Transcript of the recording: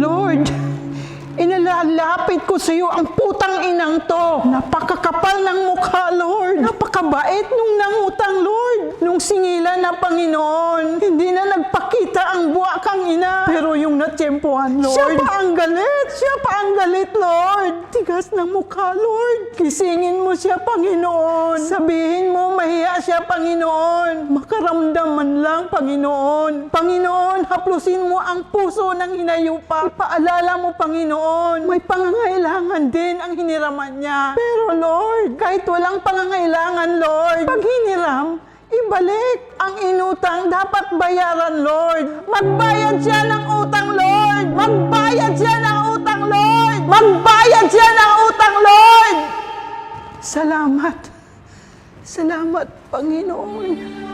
Lord, inalalapit ko sa iyo ang putang inang to. Napakakapal ng mukha, Lord. Napakabait nung nangutang, Lord. Nung singilan na Panginoon, hindi na nagpakita ang buwakang ina. Pero yung natsyempohan, Lord, siya pa ang galit. Siya pa ang galit, Lord. Tigas ng mukha, Lord. Kisingin mo siya, Panginoon. Sabihin mo, mahiya siya, Panginoon. Makaramdam man lang, Panginoon. Panginoon, haplusin mo ang puso ng hinayupa. Ipaalala mo, Panginoon, may pangangailangan din ang hiniraman niya. Pero Lord, kahit walang pangangailangan, Lord, pag hiniram, ibalik ang inutang, dapat bayaran, Lord. Magbayad siya ng utang, Lord. Magbayad siya ng utang, Lord. Magbayad siya ng utang, Lord. Salamat. Salamat, Panginoon.